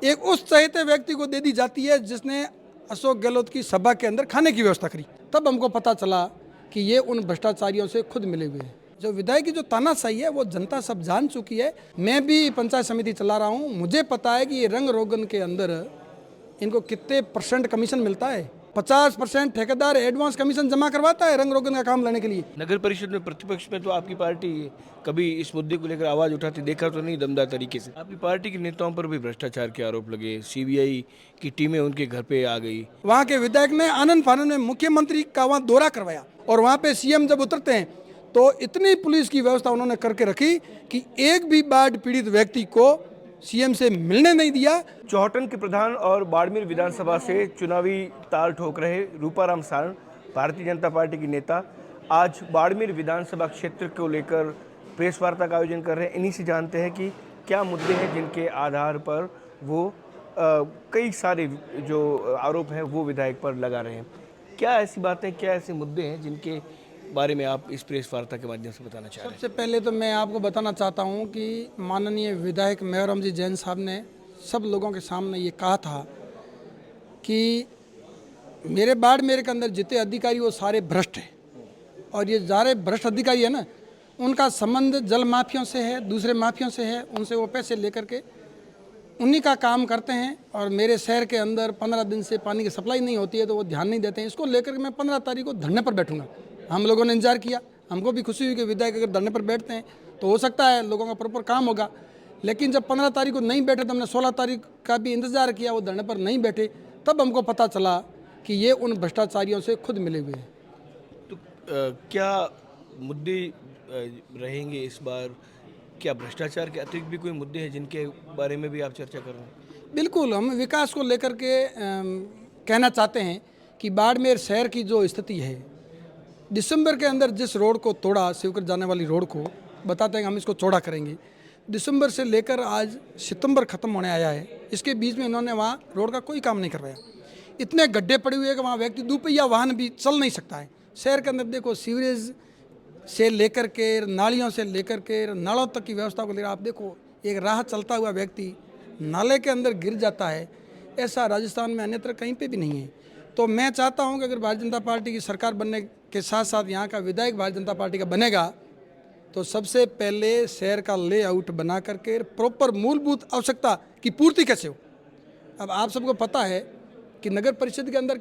एक उस चहेते व्यक्ति को दे दी जाती है जिसने अशोक गहलोत की सभा के अंदर खाने की व्यवस्था करी। तब हमको पता चला कि ये उन भ्रष्टाचारियों से खुद मिले हुए हैं। जो विधायक की जो तानाशाही है वो जनता सब जान चुकी है। मैं भी पंचायत समिति चला रहा हूँ, मुझे पता है कि ये रंग रोगन के अंदर इनको कितने % कमीशन मिलता है। 50% ठेकेदार एडवांस कमीशन जमा करवाता है रंग रोगन का काम लेने के लिए। नगर परिषद में प्रतिपक्ष में तो आपकी पार्टी कभी इस मुद्दे को लेकर आवाज उठाती देखा तो नहीं दमदार तरीके से। आपकी पार्टी के नेताओं पर भी भ्रष्टाचार के आरोप लगे, सीबीआई की टीमें उनके घर पे आ गई। वहाँ के विधायक ने आनंद फानंद में मुख्यमंत्री का वहाँ दौरा करवाया और वहाँ पे सीएम जब उतरते हैं तो इतनी पुलिस की व्यवस्था उन्होंने करके रखी कि एक भी बाढ़ पीड़ित व्यक्ति को सीएम से मिलने नहीं दिया। चौहटन के प्रधान और बाड़मेर विधानसभा से चुनावी ताल ठोक रहे रूपाराम सारण, भारतीय जनता पार्टी की नेता, आज बाड़मेर विधानसभा क्षेत्र को लेकर प्रेस वार्ता का आयोजन कर रहे हैं। इन्हीं से जानते हैं कि क्या मुद्दे हैं जिनके आधार पर वो कई सारे जो आरोप हैं वो विधायक पर लगा रहे हैं। क्या ऐसी बातें, क्या ऐसे मुद्दे हैं जिनके बारे में आप इस प्रेस वार्ता के माध्यम से बताना चाह रहे हैं? सबसे पहले तो मैं आपको बताना चाहता हूँ कि माननीय विधायक मेहरम जी जैन साहब ने सब लोगों के सामने ये कहा था कि मेरे बाड़मेर के अंदर जितने अधिकारी वो सारे भ्रष्ट हैं और ये सारे भ्रष्ट अधिकारी है ना, उनका संबंध जल माफियों से है, दूसरे माफियों से है। उनसे वो पैसे लेकर के उन्हीं का काम करते हैं और मेरे शहर के अंदर 15 दिन से पानी की सप्लाई नहीं होती है तो वो ध्यान नहीं देते हैं। इसको लेकर के मैं 15 तारीख को धरने पर बैठूंगा। हम लोगों ने इंतजार किया, हमको भी खुशी हुई कि विधायक अगर धरने पर बैठते हैं तो हो सकता है लोगों का प्रॉपर काम होगा। लेकिन जब 15 तारीख को नहीं बैठे तो हमने 16 तारीख का भी इंतजार किया, वो धरने पर नहीं बैठे। तब हमको पता चला कि ये उन भ्रष्टाचारियों से खुद मिले हुए हैं। तो क्या मुद्दे रहेंगे इस बार? क्या भ्रष्टाचार के अतिरिक्त भी कोई मुद्दे हैं जिनके बारे में भी आप चर्चा कर रहे हैं? बिल्कुल, हम विकास को लेकर के कहना चाहते हैं कि बाड़मेर शहर की जो स्थिति है, दिसंबर के अंदर जिस रोड को तोड़ा, शिवकर जाने वाली रोड को बताते हैं कि हम इसको चौड़ा करेंगे। दिसंबर से लेकर आज सितंबर ख़त्म होने आया है, इसके बीच में इन्होंने वहाँ रोड का कोई काम नहीं करवाया। इतने गड्ढे पड़े हुए हैं कि वहाँ व्यक्ति दोपहिया वाहन भी चल नहीं सकता है। शहर के अंदर देखो, सीवरेज से लेकर के नालियों से लेकर के नालों तक की व्यवस्था को लेकर आप देखो, एक राह चलता हुआ व्यक्ति नाले के अंदर गिर जाता है। ऐसा राजस्थान में अन्यत्र कहीं पे भी नहीं है। तो मैं चाहता हूं कि अगर भारतीय जनता पार्टी की सरकार बनने के साथ साथ यहाँ का विधायक भारतीय जनता पार्टी का बनेगा तो सबसे पहले शहर का लेआउट बना करके प्रॉपर मूलभूत आवश्यकता की पूर्ति कैसे हो। अब आप सबको पता है कि नगर परिषद के अंदर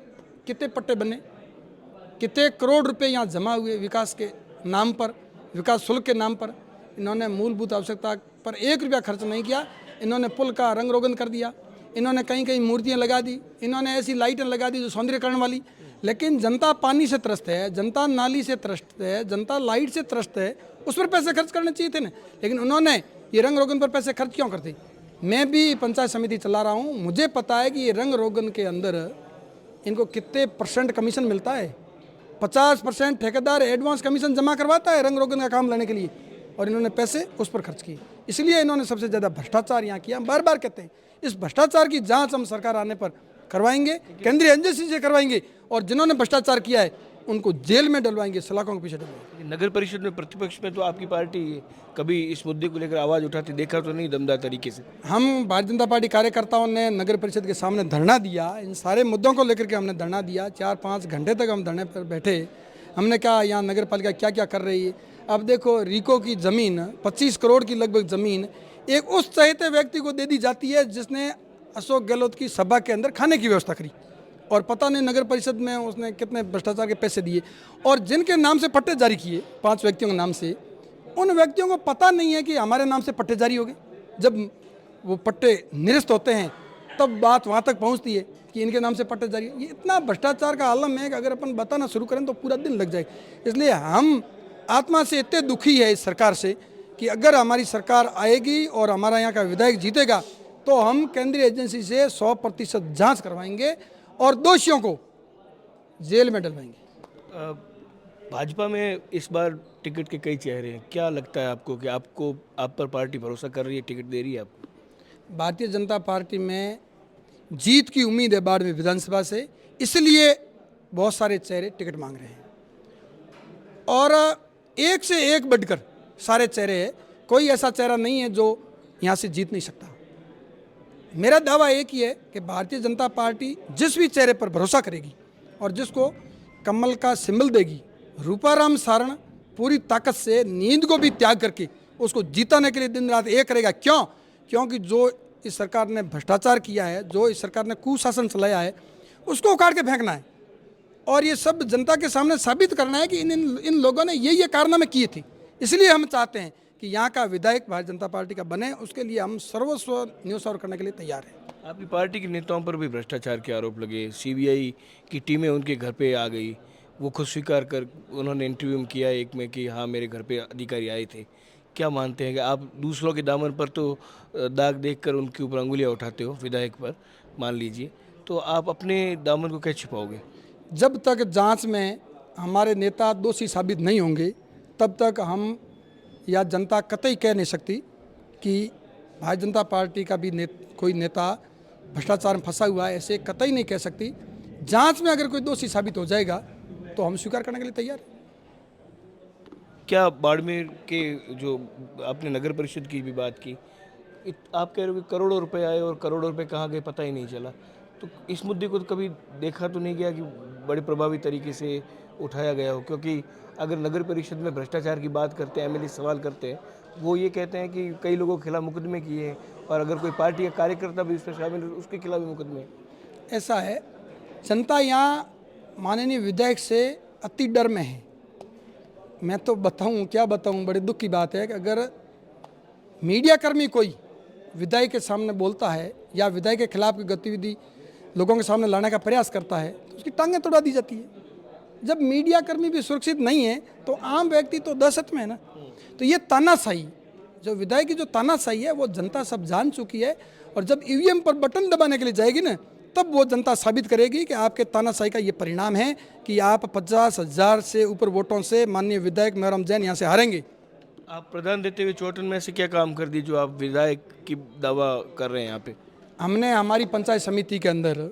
कितने पट्टे बने, कितने करोड़ रुपए यहाँ जमा हुए विकास के नाम पर, विकास शुल्क के नाम पर। इन्होंने मूलभूत आवश्यकता पर 1 रुपया खर्च नहीं किया। इन्होंने पुल का रंग रोगन कर दिया, इन्होंने कहीं कहीं मूर्तियां लगा दी, इन्होंने ऐसी लाइटें लगा दी जो सौंदर्यकरण वाली। लेकिन जनता पानी से त्रस्त है, जनता नाली से त्रस्त है, जनता लाइट से त्रस्त है, उस पर पैसे खर्च करने चाहिए थे ना। लेकिन उन्होंने ये रंग रोगन पर पैसे खर्च क्यों करते? मैं भी पंचायत समिति चला रहा हूँ, मुझे पता है कि ये रंग रोगन के अंदर इनको कितने % कमीशन मिलता है। 50% ठेकेदार एडवांस कमीशन जमा करवाता है रंग रोगन का काम लेने के लिए और इन्होंने पैसे उस पर खर्च किए। इसलिए इन्होंने सबसे ज़्यादा भ्रष्टाचार यहाँ किया। हम बार बार कहते हैं इस भ्रष्टाचार की जांच हम सरकार आने पर करवाएंगे, केंद्रीय एजेंसी से करवाएंगे और जिन्होंने भ्रष्टाचार किया है उनको जेल में डलवाएंगे, सलाखों के पीछे डलवाएंगे। नगर परिषद में प्रतिपक्ष में तो आपकी पार्टी कभी इस मुद्दे को लेकर आवाज उठाती देखा तो नहीं दमदार तरीके से? हम भारतीय जनता पार्टी कार्यकर्ताओं ने नगर परिषद के सामने धरना दिया, इन सारे मुद्दों को लेकर के हमने धरना दिया। 4-5 घंटे तक हम धरने पर बैठे। हमने कहा यहाँ नगर पालिका क्या क्या कर रही है। अब देखो, रीको की ज़मीन 25 करोड़ की लगभग ज़मीन एक उस चहेते व्यक्ति को दे दी जाती है जिसने अशोक गहलोत की सभा के अंदर खाने की व्यवस्था करी और पता नहीं नगर परिषद में उसने कितने भ्रष्टाचार के पैसे दिए। और जिनके नाम से पट्टे जारी किए 5 व्यक्तियों के नाम से, उन व्यक्तियों को पता नहीं है कि हमारे नाम से पट्टे जारी हो गए। जब वो पट्टे निरस्त होते हैं तब बात वहाँ तक पहुँचती है कि इनके नाम से पट्टे जारी। ये इतना भ्रष्टाचार का आलम है कि अगर अपन बताना शुरू करें तो पूरा दिन लग जाएगा। इसलिए हम आत्मा से इतने दुखी है इस सरकार से कि अगर हमारी सरकार आएगी और हमारा यहाँ का विधायक जीतेगा तो हम केंद्रीय एजेंसी से 100% जांच करवाएंगे और दोषियों को जेल में डलवाएंगे। भाजपा में इस बार टिकट के कई चेहरे हैं, क्या लगता है आपको कि आप पर पार्टी भरोसा कर रही है, टिकट दे रही है आपको? भारतीय जनता पार्टी में जीत की उम्मीद है बाड़मेर विधानसभा से, इसलिए बहुत सारे चेहरे टिकट मांग रहे हैं और एक से एक बढ़कर सारे चेहरे हैं। कोई ऐसा चेहरा नहीं है जो यहाँ से जीत नहीं सकता। मेरा दावा एक ही है कि भारतीय जनता पार्टी जिस भी चेहरे पर भरोसा करेगी और जिसको कमल का सिंबल देगी, रूपाराम सारण पूरी ताकत से नींद को भी त्याग करके उसको जीताने के लिए दिन रात एक करेगा। क्यों? क्योंकि जो इस सरकार ने भ्रष्टाचार किया है, जो इस सरकार ने कुशासन चलाया है, उसको उखाड़ के फेंकना है और ये सब जनता के सामने साबित करना है कि इन लोगों ने ये कारनामे किए थे। इसलिए हम चाहते हैं कि यहाँ का विधायक भारतीय जनता पार्टी का बने, उसके लिए हम सर्वस्व न्यौछावर करने के लिए तैयार हैं। आपकी पार्टी के नेताओं पर भी भ्रष्टाचार के आरोप लगे, सीबीआई की टीमें उनके घर पे आ गई, वो खुद स्वीकार कर उन्होंने इंटरव्यू में किया एक में कि हाँ मेरे घर पे अधिकारी आए थे। क्या मानते हैं कि आप दूसरों के दामन पर तो दाग देखकर उनके ऊपर अंगुलियां उठाते हो विधायक पर, मान लीजिए, तो आप अपने दामन को कैसे छिपाओगे? जब तक जांच में हमारे नेता दोषी साबित नहीं होंगे तब तक हम या जनता कतई कह नहीं सकती कि भारतीय जनता पार्टी का भी कोई नेता भ्रष्टाचार में फंसा हुआ है, ऐसे कतई नहीं कह सकती। जांच में अगर कोई दोषी साबित हो जाएगा तो हम स्वीकार करने के लिए तैयार हैं। क्या बाड़मेर के जो आपने नगर परिषद की भी बात की, आप कह रहे हो कि करोड़ों रुपए आए और करोड़ों रुपए कहाँ गए पता ही नहीं चला, तो इस मुद्दे को तो कभी देखा तो नहीं गया कि बड़े प्रभावी तरीके से उठाया गया हो? क्योंकि अगर नगर परिषद में भ्रष्टाचार की बात करते हैं, एमएलए सवाल करते हैं, वो ये कहते हैं कि कई लोगों के खिलाफ मुकदमे किए हैं और अगर कोई पार्टी का कार्यकर्ता भी उसमें शामिल है उसके खिलाफ भी मुकदमे। ऐसा है, जनता यहाँ माननीय विधायक से अति डर में है। मैं तो बताऊँ क्या बताऊँ, बड़े दुख की बात है कि अगर मीडियाकर्मी कोई विधायक के सामने बोलता है या विधायक के खिलाफ की गतिविधि लोगों के सामने लाने का प्रयास करता है तो उसकी टांगें तोड़ा दी जाती है। जब मीडियाकर्मी भी सुरक्षित नहीं है तो आम व्यक्ति तो दहशत में है ना। तो ये तानाशाही, जो विधायक की जो तानाशाही है वो जनता सब जान चुकी है और जब ईवीएम पर बटन दबाने के लिए जाएगी ना तब वो जनता साबित करेगी कि आपके तानाशाही का ये परिणाम है कि आप 50,000 से ऊपर वोटों से माननीय विधायक मेहराम जैन यहाँ से हारेंगे। आप प्रधान देते हुए चौटन में ऐसे क्या काम कर दिए जो आप विधायक की दावा कर रहे हैं यहाँ पे? हमने हमारी पंचायत समिति के अंदर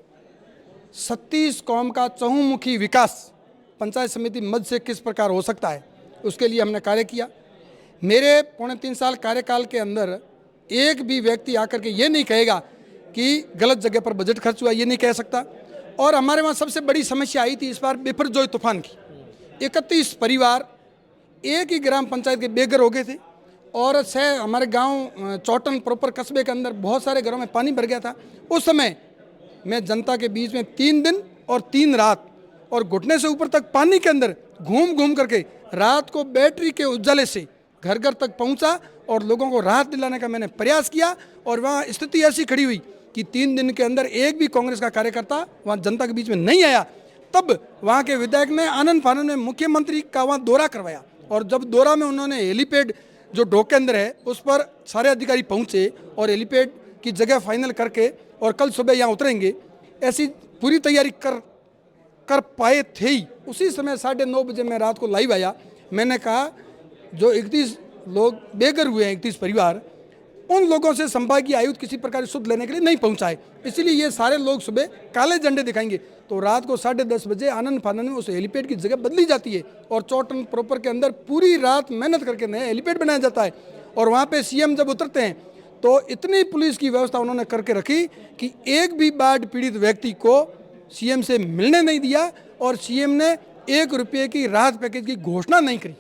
36 कौम का चहुमुखी विकास पंचायत समिति मद से किस प्रकार हो सकता है उसके लिए हमने कार्य किया। मेरे 3.25 साल कार्यकाल के अंदर एक भी व्यक्ति आकर के ये नहीं कहेगा कि गलत जगह पर बजट खर्च हुआ, ये नहीं कह सकता। और हमारे वहाँ सबसे बड़ी समस्या आई थी इस बार बिपरजोय तूफान की। 31 परिवार एक ही ग्राम पंचायत के बेघर हो गए थे और हमारे गांव चौटन प्रॉपर कस्बे के अंदर बहुत सारे घरों में पानी भर गया था। उस समय मैं जनता के बीच में 3 दिन और 3 रात और घुटने से ऊपर तक पानी के अंदर घूम घूम करके रात को बैटरी के उजाले से घर घर तक पहुंचा और लोगों को राहत दिलाने का मैंने प्रयास किया। और वहाँ स्थिति ऐसी खड़ी हुई कि 3 दिन के अंदर एक भी कांग्रेस का कार्यकर्ता वहाँ जनता के बीच में नहीं आया। तब वहाँ के विधायक ने आनंद फानंद में मुख्यमंत्री का वहाँ दौरा करवाया और जब दौरा में उन्होंने हेलीपैड जो डोक के अंदर है उस पर सारे अधिकारी पहुँचे और हेलीपैड की जगह फाइनल करके और कल सुबह यहाँ उतरेंगे ऐसी पूरी तैयारी कर पाए थे ही। उसी समय 9:30 बजे मैं रात को लाइव आया। मैंने कहा जो 31 लोग बेघर हुए हैं, 31 परिवार, उन लोगों से संभागीय आयुक्त किसी प्रकार शुद्ध लेने के लिए नहीं पहुंचाए, इसलिए ये सारे लोग सुबह काले झंडे दिखाएंगे। तो रात को 10:30 बजे आनंद फानंद में उस हेलीपैड की जगह बदली जाती है और चौटन प्रॉपर के अंदर पूरी रात मेहनत करके नया हेलीपैड बनाया जाता है। और वहाँ पे सीएम जब उतरते हैं तो इतनी पुलिस की व्यवस्था उन्होंने करके रखी कि एक भी बाढ़ पीड़ित व्यक्ति को सीएम से मिलने नहीं दिया और सीएम ने 1 रुपये की राहत पैकेज की घोषणा नहीं करी।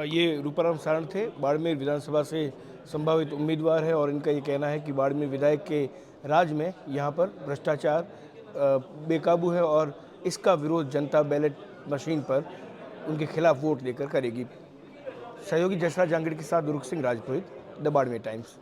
ये रूपाराम सारण थे, बाड़मेर विधानसभा से संभावित उम्मीदवार है और इनका ये कहना है कि बाड़मेर विधायक के राज में यहाँ पर भ्रष्टाचार बेकाबू है और इसका विरोध जनता बैलेट मशीन पर उनके खिलाफ वोट देकर करेगी। सहयोगी जसराज जांगड़ के साथ दुर्ग सिंह राजपुरोहित, द बाड़मेर टाइम्स।